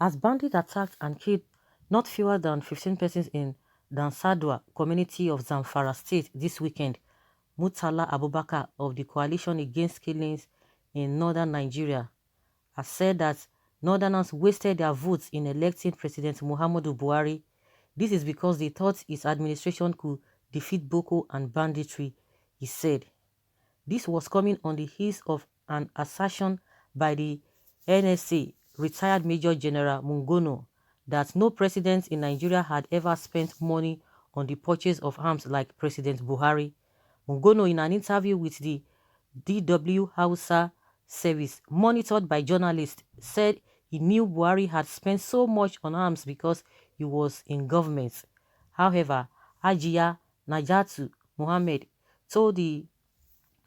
As bandits attacked and killed not fewer than 15 persons in Dansadwa community of Zamfara state this weekend, Murtala Abubakar of the Coalition Against Killings in northern Nigeria has said that Northerners wasted their votes in electing President Muhammadu Buhari. This is because they thought his administration could defeat Boko and banditry, he said. This was coming on the heels of an assertion by the NSA retired Major General Mungono that no president in Nigeria had ever spent money on the purchase of arms like President Buhari. Mungono, in an interview with the DW Hausa service, monitored by journalists, said he knew Buhari had spent so much on arms because he was in government. However, Hajiya Najatu Mohammed told the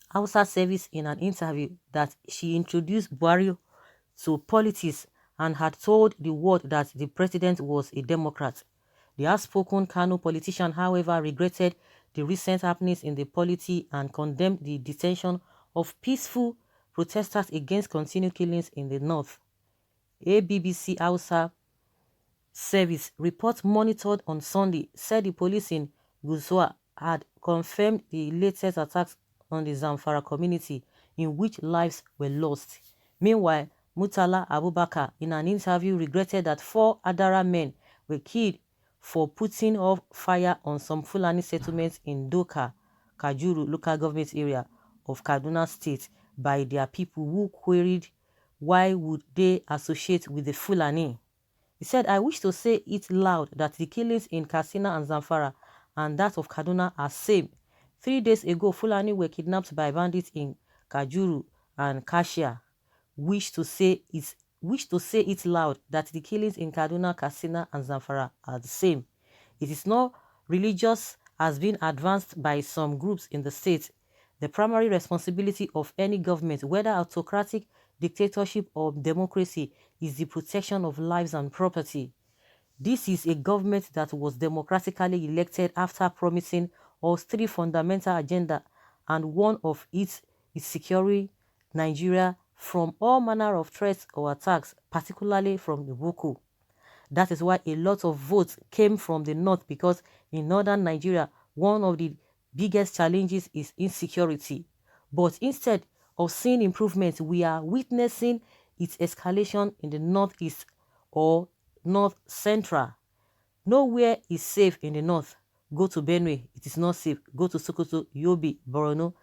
Hausa service in an interview that she introduced Buhari to politics and had told the world that the president was a Democrat. The outspoken Kano politician, however, regretted the recent happenings in the polity and condemned the detention of peaceful protesters against continued killings in the north. A BBC Hausa service report monitored on Sunday said the police in Gusau had confirmed the latest attacks on the Zamfara community in which lives were lost. Meanwhile, Murtala Abubakar, in an interview, regretted that 4 Adara men were killed for putting off fire on some Fulani settlements in Doka, Kajuru local government area of Kaduna State by their people who queried why would they associate with the Fulani. He said, I wish to say it loud that the killings in Katsina and Zamfara and that of Kaduna are same. 3 days ago, Fulani were kidnapped by bandits in Kajuru and Kashia. Wish to say it loud that the killings in Kaduna, Katsina, and Zamfara are the same. It is not religious as being advanced by some groups in the state. The primary responsibility of any government, whether autocratic, dictatorship, or democracy, is the protection of lives and property. This is a government that was democratically elected after promising us 3 fundamental agendas, and one of it is securing Nigeria from all manner of threats or attacks, particularly from the Boko. That is why a lot of votes came from the north, because in northern Nigeria, one of the biggest challenges is insecurity. But instead of seeing improvements, we are witnessing its escalation in the northeast or north central. Nowhere is safe in the north. Go to Benue, it is not safe. Go to Sokoto, Yobe, Borno,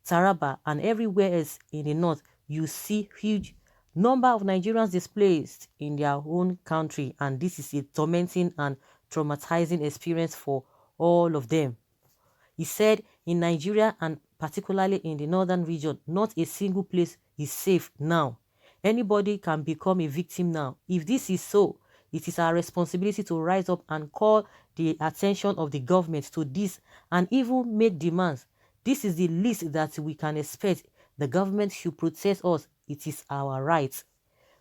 Taraba, and everywhere else in the north, you see huge number of Nigerians displaced in their own country, and this is a tormenting and traumatizing experience for all of them. He said in Nigeria, and particularly in the northern region, not a single place is safe now. Anybody can become a victim now. If this is so, it is our responsibility to rise up and call the attention of the government to this and even make demands. This is the least that we can expect. The government should protect us. It is our right.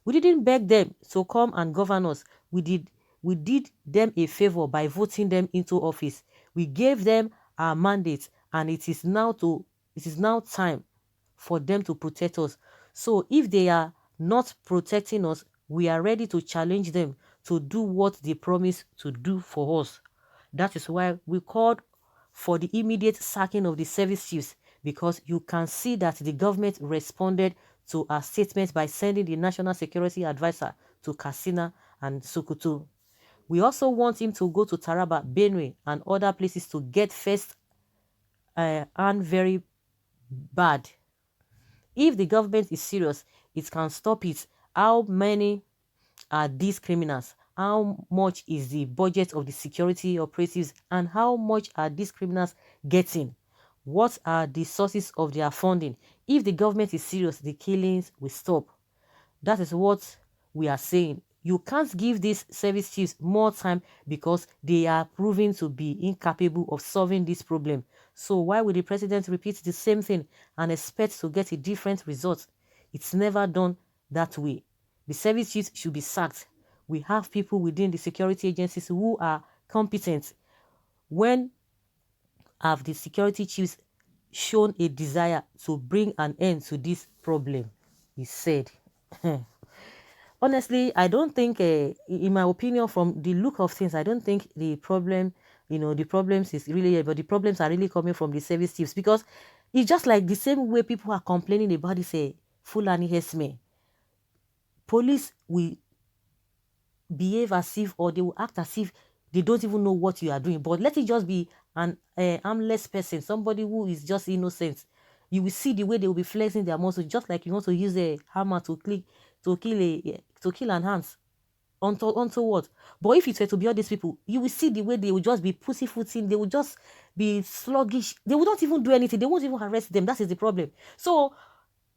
We didn't beg them to come and govern us. We did them a favor by voting them into office. We gave them our mandate, and it is now time for them to protect us. So if they are not protecting us, we are ready to challenge them to do what they promised to do for us. That is why we called for the immediate sacking of the service chiefs, because you can see that the government responded to our statement by sending the National Security Advisor to Katsina and Sokoto. We also want him to go to Taraba, Benue, and other places to get first and very bad. If the government is serious, it can stop it. How many are these criminals? How much is the budget of the security operatives, and how much are these criminals getting? What are the sources of their funding? If the government is serious, the killings will stop. That is what we are saying. You can't give these service chiefs more time because they are proving to be incapable of solving this problem. So why would the president repeat the same thing and expect to get a different result? It's never done that way. The service chiefs should be sacked. We have people within the security agencies who are competent. When have the security chiefs shown a desire to bring an end to this problem? He said. honestly, I don't think, in my opinion, from the look of things, I don't think the problem, the problems is really, but the problems are really coming from the service chiefs, because it's just like the same way people are complaining about this Fulani herdsmen. Police will behave as if, or they will act as if they don't even know what you are doing. But let it just be an armless person, somebody who is just innocent. You will see the way they will be flexing their muscles, just like you want to use a hammer to kill an ant. Onto what? But if it were to be all these people, you will see the way they will just be pussyfooting, they will just be sluggish, they will not even do anything, they won't even arrest them. That is the problem. So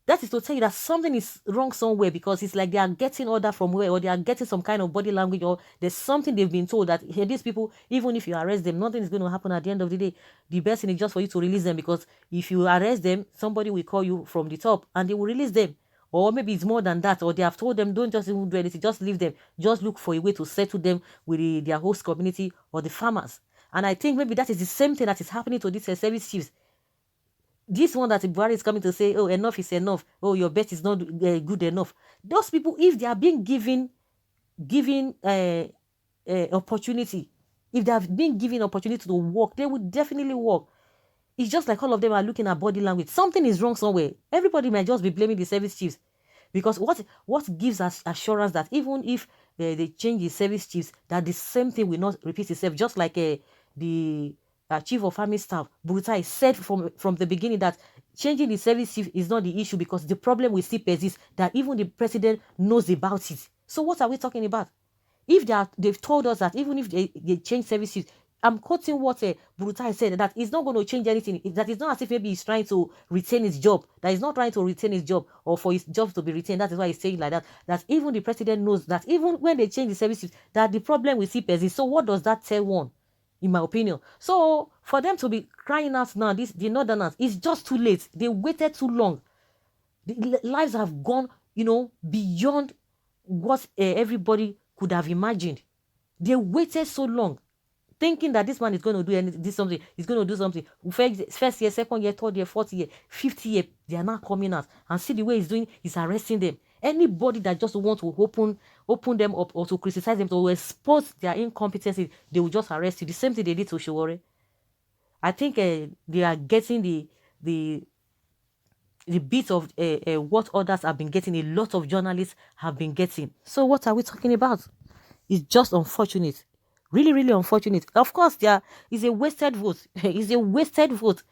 that is to tell you that something is wrong somewhere, because it's like they are getting order from where, or they are getting some kind of body language, or there's something they've been told that, hey, these people, even if you arrest them, nothing is going to happen at the end of the day. The best thing is just for you to release them, because if you arrest them, somebody will call you from the top and they will release them. Or maybe it's more than that, or they have told them, don't just even do anything, just leave them, just look for a way to settle them with their host community or the farmers. And I think maybe that is the same thing that is happening to these service chiefs. This one that BUHARI is coming to say, oh, enough is enough, oh, your bet is not good enough. Those people, if they are being given opportunity, if they have been given opportunity to work, they would definitely work. It's just like all of them are looking at body language. Something is wrong somewhere. Everybody might just be blaming the service chiefs, because what gives us assurance that even if they change the service chiefs, that the same thing will not repeat itself? Just like the chief of army staff, BUHARI, said from the beginning that changing the service chief is not the issue, because the problem will still persist, that even the president knows about it. So what are we talking about? If they've told us that even if they change services, I'm quoting what BUHARI said, that it's not going to change anything. That it's not as if maybe he's trying to retain his job. That he's not trying to retain his job, or for his job to be retained. That is why he's saying like that. That even the president knows that even when they change the services, that the problem will still persist. So what does that tell one? In my opinion. So for them to be crying out now, the northerners, it's just too late. They waited too long. The lives have gone, beyond what everybody could have imagined. They waited so long, thinking that this man is going to do something. He's going to do something. First year, second year, third year, fourth year, fifth year, they are now coming out, and see the way he's doing. He's arresting them. Anybody that just want to open them up, or to criticize them, to expose their incompetency, they will just arrest you. The same thing they did to Showore. I think they are getting the bit of what others have been getting. A lot of journalists have been getting. So what are we talking about? It's just unfortunate. Really, really unfortunate. Of course, is a wasted vote. It's a wasted vote.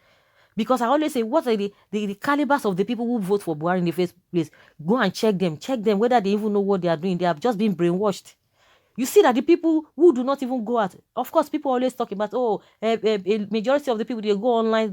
Because I always say, what are the calibers of the people who vote for BUHARI in the first place? Go and check them whether they even know what they are doing. They have just been brainwashed. You see that the people who do not even go out, of course, people always talk about, a majority of the people, they go online,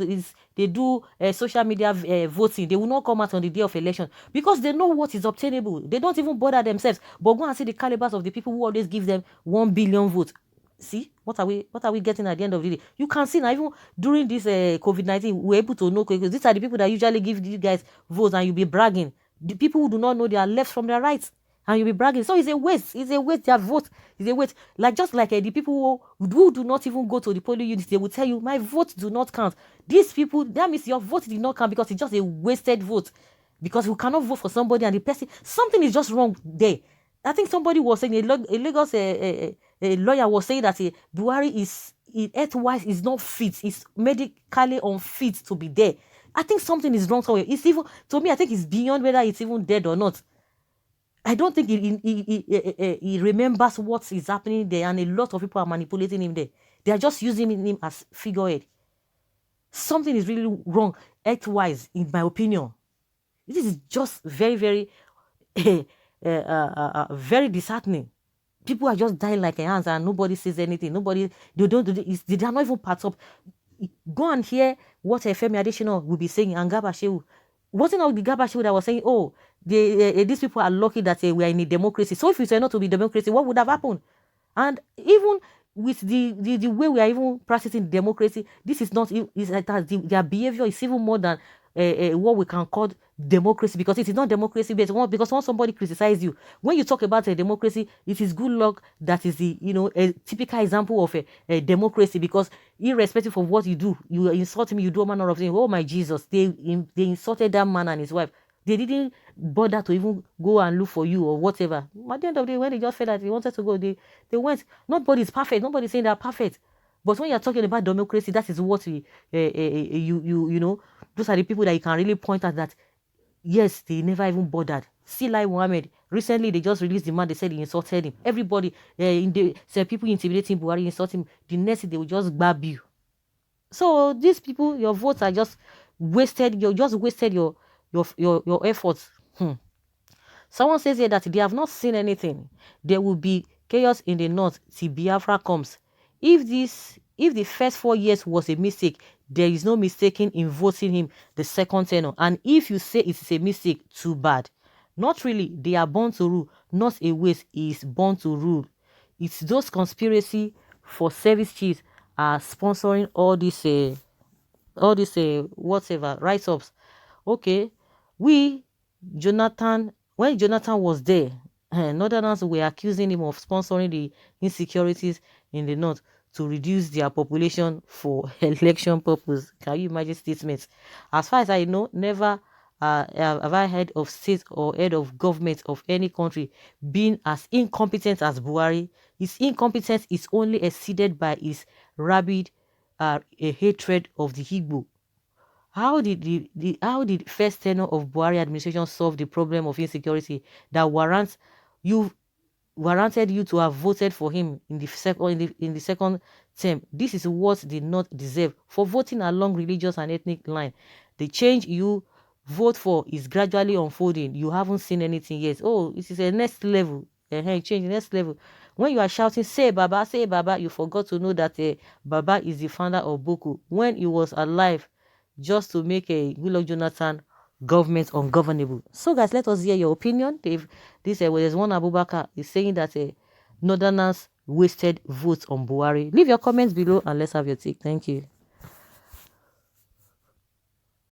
they do social media voting. They will not come out on the day of election, because they know what is obtainable. They don't even bother themselves. But go and see the calibers of the people who always give them 1 billion votes. See, what are we getting at the end of the day? You can see now, even during this COVID-19, we're able to know, because these are the people that usually give these guys votes, and you'll be bragging. The people who do not know their left from their right, and you'll be bragging. So it's a waste. It's a waste. Their vote is a waste. Just like the people who do not even go to the polling units, they will tell you, my vote do not count. These people, that means your vote did not count, because it's just a wasted vote. Because you cannot vote for somebody, and the person, something is just wrong there. I think somebody was saying, a Lagos a lawyer was saying that BUHARI is, health-wise, is not fit. It's medically unfit to be there. I think something is wrong somewhere. It's even, to me, I think it's beyond whether it's even dead or not. I don't think he remembers what is happening there, and a lot of people are manipulating him there. They are just using him as figurehead. Something is really wrong, health-wise, in my opinion. This is just very, very, very disheartening. People are just dying like ants, and nobody says anything. They are not even part of. Go and hear what Femi Adesina will be saying, and Garba Shehu. Wasn't all the Garba Shehu that was saying, oh, these people are lucky that we are in a democracy. So if it were not to be democracy, what would have happened? And even with the way we are even practicing democracy, this is not, their behavior is even more than what we can call democracy, because it is not democracy based. Because once somebody criticizes you, when you talk about a democracy, it is good luck that is the a typical example of a democracy, because irrespective of what you do, you insult me, you do a manner of thing. Oh my Jesus, they insulted that man and his wife. They didn't bother to even go and look for you or whatever. At the end of the day, when they just said that they wanted to go, they went. Nobody's perfect. Nobody's saying they're perfect. But when you're talking about democracy, that is what you know, those are the people that you can really point at that, yes, they never even bothered. See, like Mohammed, recently they just released the man, they said he insulted him. Everybody, said people intimidating Buhari, insulting him. The next thing, they will just grab you. So these people, your votes are just wasted. You just wasted your efforts. Someone says here that they have not seen anything. There will be chaos in the north till Biafra comes. If the first 4 years was a mistake, there is no mistaking in voting him the second tenure. And if you say it is a mistake, too bad. Not really. They are born to rule. Not a waste is born to rule. It's those conspiracy for service chiefs are sponsoring all this whatever write-ups. Okay, when Jonathan was there, Northerners were accusing him of sponsoring the insecurities in the north to reduce their population for election purpose. Can you imagine statements? As far as I know, never have I heard of state or head of government of any country being as incompetent as Buhari. His incompetence is only exceeded by his rabid a hatred of the Igbo. How did the first tenure of Buhari administration solve the problem of insecurity that warranted you to have voted for him in the second term? This is what the North deserve for voting along religious and ethnic line. The change you vote for is gradually unfolding. You haven't seen anything yet. Oh, this is a next level. Change next level. When you are shouting, say Baba, you forgot to know that Baba is the founder of Boko. When he was alive, just to make a Goodluck Jonathan government ungovernable. So guys, let us hear your opinion. There's one Abubakar is saying that Northerners wasted votes on Buhari. Leave your comments below and let's have your take. Thank you.